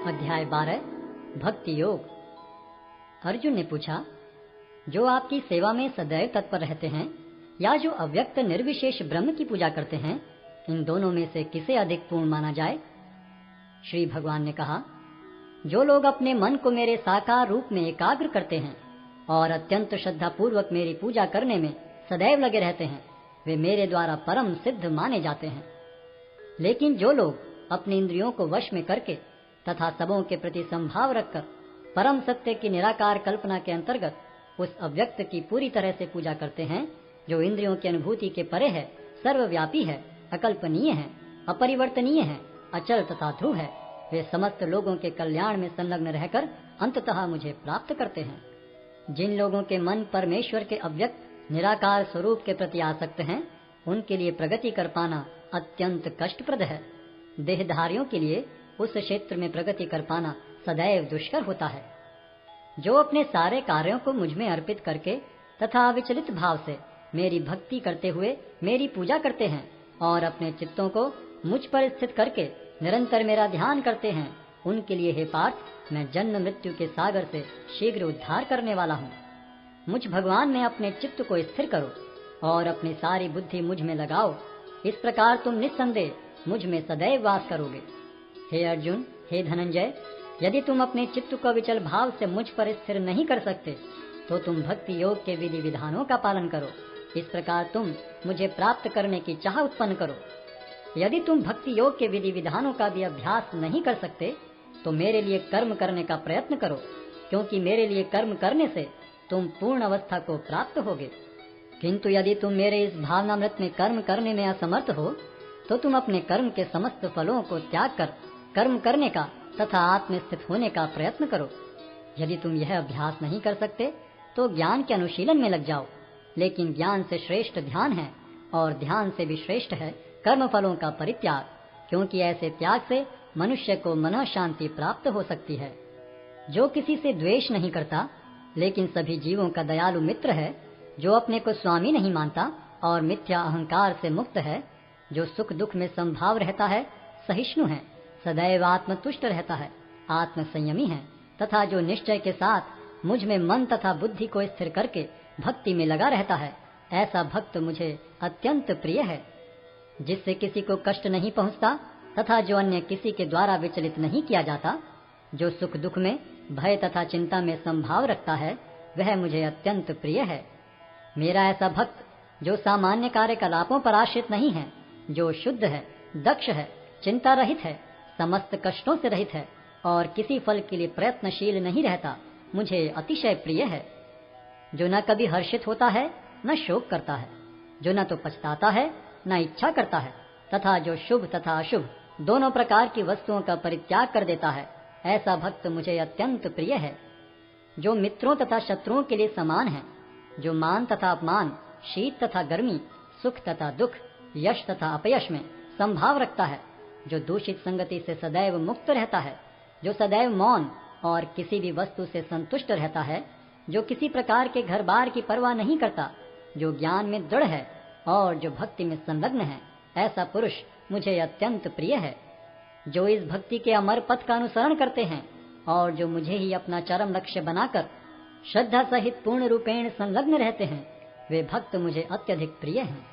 अध्याय 12 भक्ति योग। अर्जुन ने पूछा, जो आपकी सेवा में सदैव तत्पर रहते हैं या जो अव्यक्त निर्विशेष ब्रह्म की पूजा करते हैं, इन दोनों में से किसे अधिक पूर्ण माना जाए? श्री भगवान ने कहा, जो लोग अपने मन को मेरे साकार रूप में एकाग्र करते हैं और अत्यंत श्रद्धा पूर्वक मेरी पूजा करने में सदैव लगे रहते हैं, वे मेरे द्वारा परम सिद्ध माने जाते हैं। लेकिन जो लोग अपनी इंद्रियों को वश में करके तथा सबों के प्रति संभाव रखकर परम सत्य की निराकार कल्पना के अंतर्गत उस अव्यक्त की पूरी तरह से पूजा करते हैं, जो इंद्रियों की अनुभूति के परे है, सर्वव्यापी है, अकल्पनीय है, अपरिवर्तनीय है, अचल तथा ध्रुव है, वे समस्त लोगों के कल्याण में संलग्न रहकर अंततः मुझे प्राप्त करते हैं। जिन लोगों के मन परमेश्वर के अव्यक्त निराकार स्वरूप के प्रति आसक्त हैं, उनके लिए प्रगति कर पाना अत्यंत कष्टप्रद है। देहधारियों के लिए उस क्षेत्र में प्रगति कर पाना सदैव दुष्कर होता है। जो अपने सारे कार्यों को मुझ में अर्पित करके तथा अविचलित भाव से मेरी भक्ति करते हुए मेरी पूजा करते हैं और अपने चित्तों को मुझ पर स्थित करके निरंतर मेरा ध्यान करते हैं, उनके लिए हे पार्थ, मैं जन्म मृत्यु के सागर से शीघ्र उद्धार करने वाला हूँ। मुझ भगवान में अपने चित्त को स्थिर करो और अपनी सारी बुद्धि मुझ में लगाओ। इस प्रकार तुम निस्संदेह मुझ में सदैव वास करोगे। हे अर्जुन, हे धनंजय, यदि तुम अपने चित्त को विचल भाव से मुझ पर स्थिर नहीं कर सकते तो तुम भक्ति योग के विधि विधानों का पालन करो। इस प्रकार तुम मुझे प्राप्त करने की चाह उत्पन्न करो। यदि तुम भक्ति योग के विधि विधानों का भी अभ्यास नहीं कर सकते तो मेरे लिए कर्म करने का प्रयत्न करो, क्योंकि मेरे लिए कर्म करने से तुम पूर्ण अवस्था को प्राप्त होगे। किंतु यदि तुम मेरे इस भावनामृत में कर्म करने में असमर्थ हो तो तुम अपने कर्म के समस्त फलों को त्याग कर कर्म करने का तथा आत्म स्थित होने का प्रयत्न करो। यदि तुम यह अभ्यास नहीं कर सकते तो ज्ञान के अनुशीलन में लग जाओ। लेकिन ज्ञान से श्रेष्ठ ध्यान है और ध्यान से भी श्रेष्ठ है कर्म फलों का परित्याग, क्योंकि ऐसे त्याग से मनुष्य को मन शांति प्राप्त हो सकती है। जो किसी से द्वेष नहीं करता लेकिन सभी जीवों का दयालु मित्र है, जो अपने को स्वामी नहीं मानता और मिथ्या अहंकार से मुक्त है, जो सुख दुख में संभाव रहता है, सहिष्णु है, सदैव आत्मतुष्ट रहता है, आत्म संयमी है, तथा जो निश्चय के साथ मुझ में मन तथा बुद्धि को स्थिर करके भक्ति में लगा रहता है, ऐसा भक्त मुझे अत्यंत प्रिय है। जिससे किसी को कष्ट नहीं पहुंचता तथा जो अन्य किसी के द्वारा विचलित नहीं किया जाता, जो सुख दुख में भय तथा चिंता में संभाव रखता है, वह मुझे अत्यंत प्रिय है। मेरा ऐसा भक्त जो सामान्य कार्यकलापों पर आश्रित नहीं है, जो शुद्ध है, दक्ष है, चिंता रहित है, समस्त कष्टों से रहित है और किसी फल के लिए प्रयत्नशील नहीं रहता, मुझे अतिशय प्रिय है। जो न कभी हर्षित होता है न शोक करता है, जो न तो पछताता है न इच्छा करता है, तथा जो शुभ तथा अशुभ दोनों प्रकार की वस्तुओं का परित्याग कर देता है, ऐसा भक्त मुझे अत्यंत प्रिय है। जो मित्रों तथा शत्रुओं के लिए समान है, जो मान तथा अपमान, शीत तथा गर्मी, सुख तथा दुख, यश तथा अपयश में संभाव रखता है, जो दूषित संगति से सदैव मुक्त रहता है, जो सदैव मौन और किसी भी वस्तु से संतुष्ट रहता है, जो किसी प्रकार के घर बार की परवाह नहीं करता, जो ज्ञान में दृढ़ है और जो भक्ति में संलग्न है, ऐसा पुरुष मुझे अत्यंत प्रिय है। जो इस भक्ति के अमर पथ का अनुसरण करते हैं और जो मुझे ही अपना चरम लक्ष्य बनाकर श्रद्धा सहित पूर्ण रूपेण संलग्न रहते हैं, वे भक्त मुझे अत्यधिक प्रिय हैं।